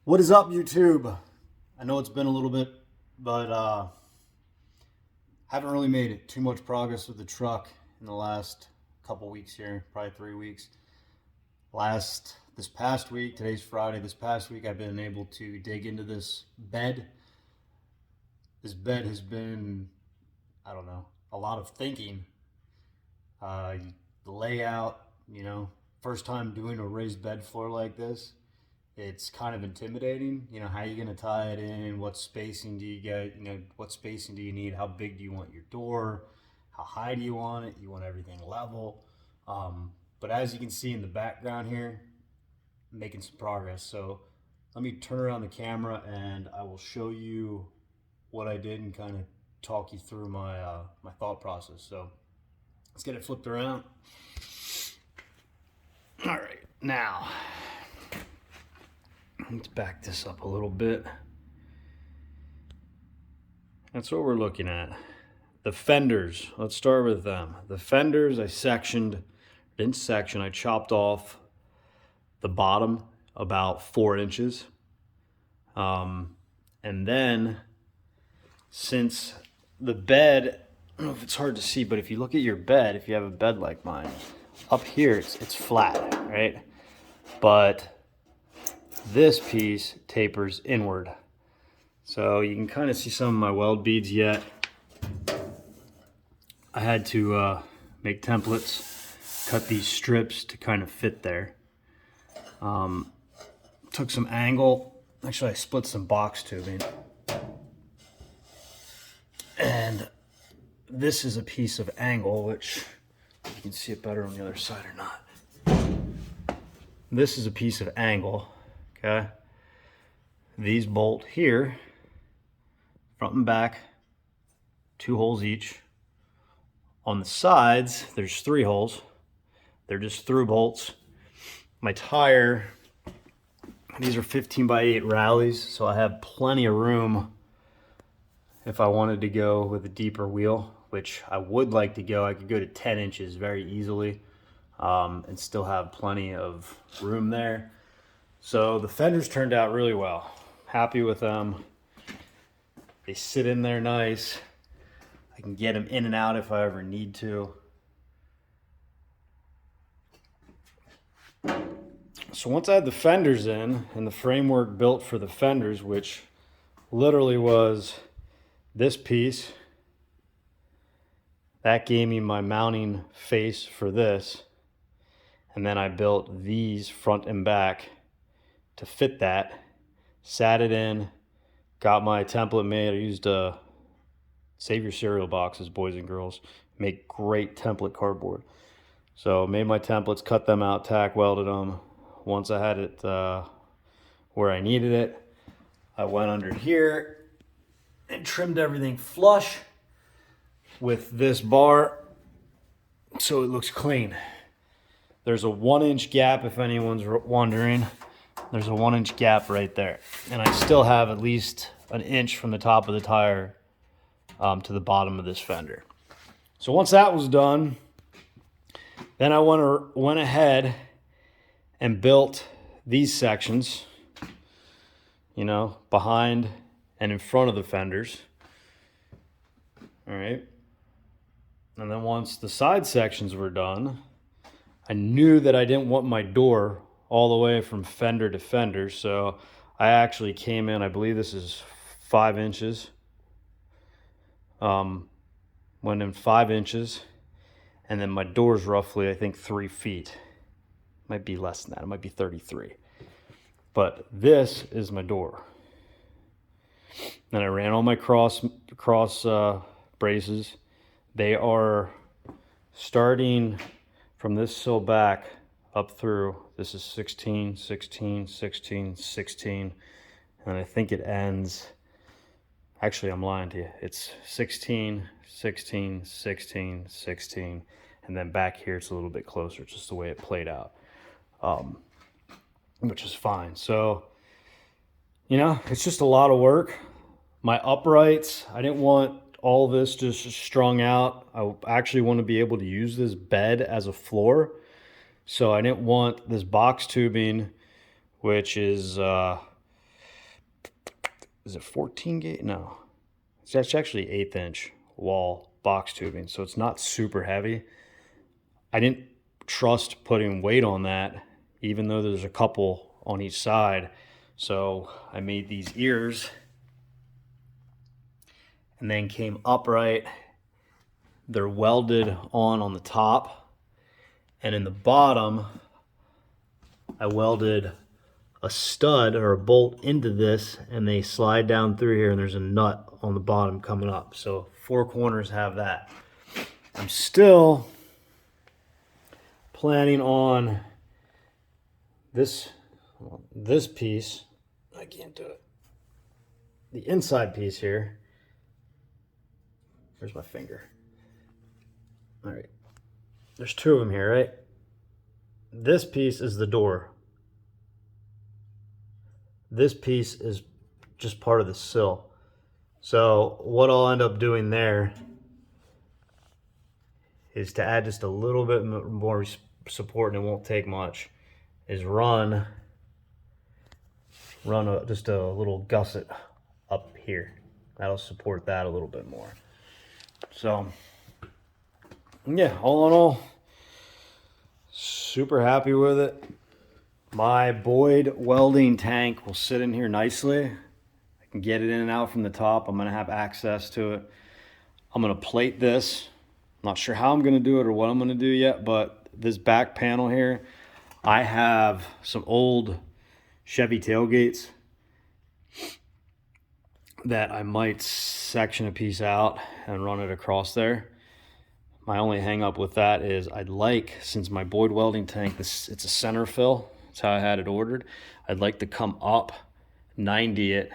What is up, YouTube? I know it's been a little bit, but haven't really made it too much progress with the truck in the last couple weeks here, probably 3 weeks. This past week, today's Friday, this past week I've been able to dig into this bed. This bed has been, I don't know, a lot of thinking. The layout, first time doing a raised bed floor like this. It's kind of intimidating. How are you going to tie it in? What spacing do you get? What spacing do you need? How big do you want your door? How high do you want it? You want everything level. But as you can see in the background here, I'm making some progress. So let me turn around the camera and I will show you what I did and kind of talk you through my my thought process. So let's get it flipped around. All right, now let's back this up a little bit. That's what we're looking at. The fenders, let's start with them. The fenders I I chopped off the bottom about 4 inches. And then since the bed, I don't know if it's hard to see, but if you look at your bed, if you have a bed like mine, up here it's flat, right? But this piece tapers inward. So you can kind of see some of my weld beads yet. I had to make templates, cut these strips to kind of fit there. Took some angle. Actually, I split some box tubing. And this is a piece of angle, which you can see it better on the other side or not. This is a piece of angle. Okay, these bolt here, front and back, 2 holes each. On the sides, there's 3 holes. They're just through bolts. My tire, these are 15x8 rallies, so I have plenty of room if I wanted to go with a deeper wheel, which I would like to go. I could go to 10 inches very easily and still have plenty of room there. So the fenders turned out really well. Happy with them. They sit in there nice. I can get them in and out if I ever need to. So once I had the fenders in and the framework built for the fenders, which literally was this piece, that gave me my mounting face for this. And then I built these front and back to fit that, sat it in, got my template made. I used Save Your Cereal boxes, boys and girls. Make great template cardboard. So made my templates, cut them out, tack welded them. Once I had it where I needed it, I went under here and trimmed everything flush with this bar so it looks clean. There's a 1-inch gap if anyone's wondering. There's a 1-inch gap right there. And I still have at least an inch from the top of the tire to the bottom of this fender. So once that was done, then I went ahead and built these sections, behind and in front of the fenders. All right. And then once the side sections were done, I knew that I didn't want my door all the way from fender to fender, so I actually came in, I believe this is 5 inches. Went in 5 inches, and then my door's roughly, I think, 3 feet. Might be less than that, it might be 33. But this is my door. Then I ran all my cross braces. They are starting from this sill back up through. This is 16, 16, 16, 16, and I think it ends, actually I'm lying to you, it's 16, 16, 16, 16, and then back here it's a little bit closer, just the way it played out, which is fine. So, it's just a lot of work. My uprights, I didn't want all this just strung out. I actually want to be able to use this bed as a floor. So I didn't want this box tubing, which is is it 14 gauge? No, it's actually 1/8 inch wall box tubing, so it's not super heavy. I didn't trust putting weight on that, even though there's a couple on each side. So I made these ears and then came upright. They're welded on the top, and in the bottom I welded a stud or a bolt into this, and they slide down through here, and there's a nut on the bottom coming up. So 4 corners have that. I'm still planning on this piece. I can't do it. The inside piece here. Where's my finger? All right. There's 2 of them here, right? This piece is the door. This piece is just part of the sill. So what I'll end up doing there is to add just a little bit more support, and it won't take much, is run just a little gusset up here. That'll support that a little bit more. So yeah, all in all, super happy with it. My Boyd welding tank will sit in here nicely. I can get it in and out from the top. I'm gonna have access to it. I'm gonna plate this. I'm not sure how I'm gonna do it or what I'm gonna do yet, but this back panel here, I have some old Chevy tailgates that I might section a piece out and run it across there. My only hang up with that is I'd like, since my Boyd welding tank, it's a center fill, that's how I had it ordered, I'd like to come up, 90 it,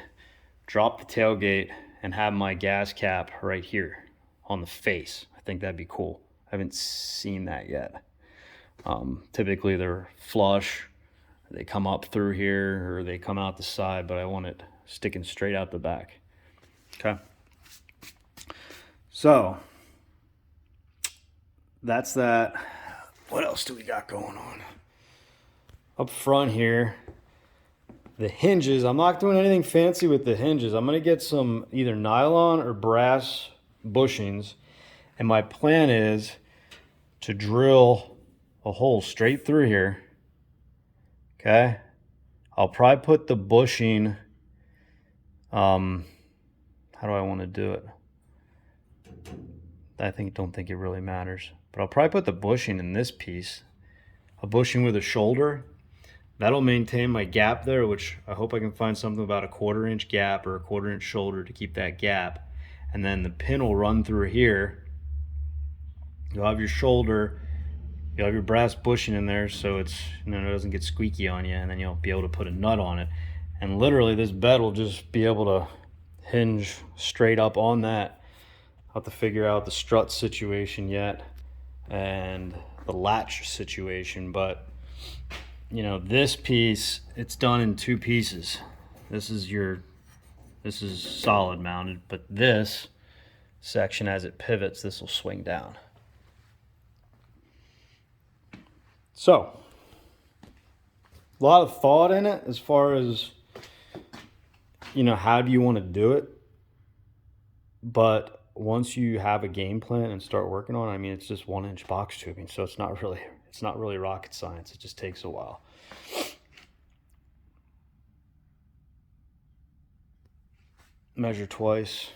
drop the tailgate, and have my gas cap right here on the face. I think that'd be cool. I haven't seen that yet. Typically they're flush, they come up through here, or they come out the side, but I want it sticking straight out the back. Okay. So that's that. What else do we got going on? Up front here, the hinges, I'm not doing anything fancy with the hinges. I'm gonna get some either nylon or brass bushings, and my plan is to drill a hole straight through here. Okay, I'll probably put the bushing, how do I want to do it? Don't think it really matters, but I'll probably put the bushing in this piece, a bushing with a shoulder. That'll maintain my gap there, which I hope I can find something about a 1/4 inch gap or a 1/4 inch shoulder to keep that gap. And then the pin will run through here. You'll have your shoulder, you'll have your brass bushing in there, so it's, it doesn't get squeaky on you, and then you'll be able to put a nut on it. And literally this bed will just be able to hinge straight up on that. I'll have to figure out the strut situation yet and the latch situation, but this piece, it's done in 2 pieces. This is solid mounted, but this section, as it pivots, this will swing down. So a lot of thought in it as far as how do you want to do it, but once you have a game plan and start working on it, it's just 1 inch box tubing, so it's not really rocket science. It just takes a while. Measure twice,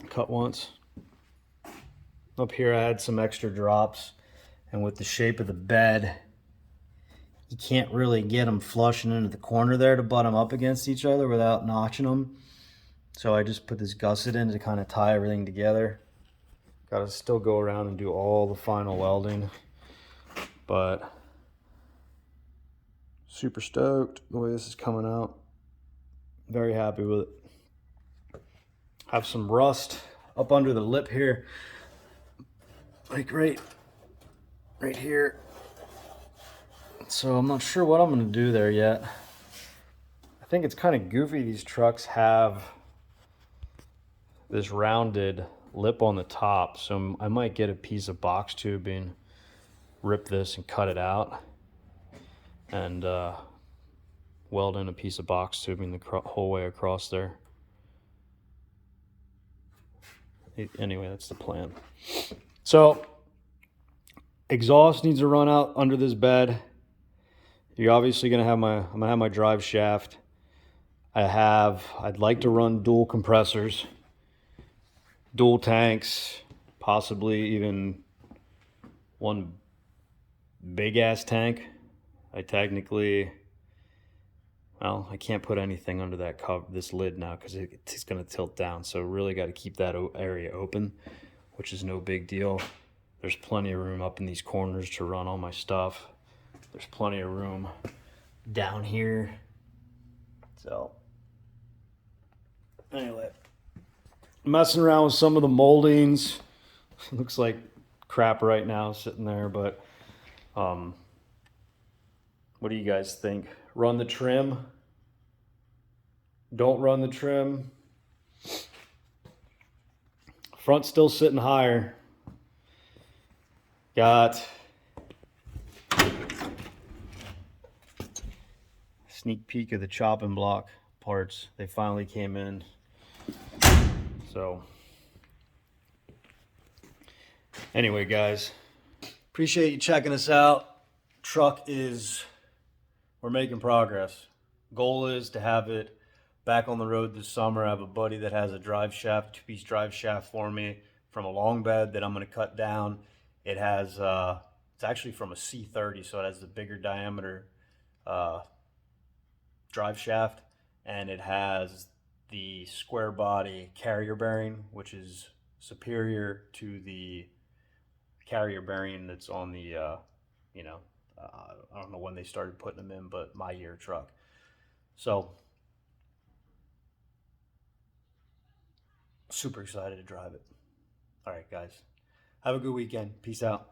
cut once. Up here I had some extra drops, and with the shape of the bed, you can't really get them flushing into the corner there to butt them up against each other without notching them. So I just put this gusset in to kind of tie everything together. Got to still go around and do all the final welding, but super stoked the way this is coming out. Very happy with it. Have some rust up under the lip here, like right here. So I'm not sure what I'm going to do there yet. I think it's kind of goofy. These trucks have this rounded lip on the top, so I might get a piece of box tubing, rip this and cut it out, and weld in a piece of box tubing the whole way across there. Anyway, that's the plan. So exhaust needs to run out under this bed. You're obviously gonna have I'm gonna have my drive shaft. I'd like to run dual compressors, dual tanks, possibly even one big ass tank. I can't put anything under that this lid now because it's going to tilt down. So really got to keep that area open, which is no big deal. There's plenty of room up in these corners to run all my stuff. There's plenty of room down here. So anyway, messing around with some of the moldings. Looks like crap right now sitting there, but what do you guys think? Run the trim? Don't run the trim? Front still sitting higher. Got sneak peek of the chopping block parts. They finally came in. So anyway, guys, appreciate you checking us out. We're making progress. Goal is to have it back on the road this summer. I have a buddy that has a drive shaft, two-piece drive shaft for me from a long bed that I'm going to cut down. It has, it's actually from a C30, so it has the bigger diameter drive shaft, and it has the square body carrier bearing, which is superior to the carrier bearing that's on the, I don't know when they started putting them in, but my year truck. So super excited to drive it. All right, guys, have a good weekend. Peace out.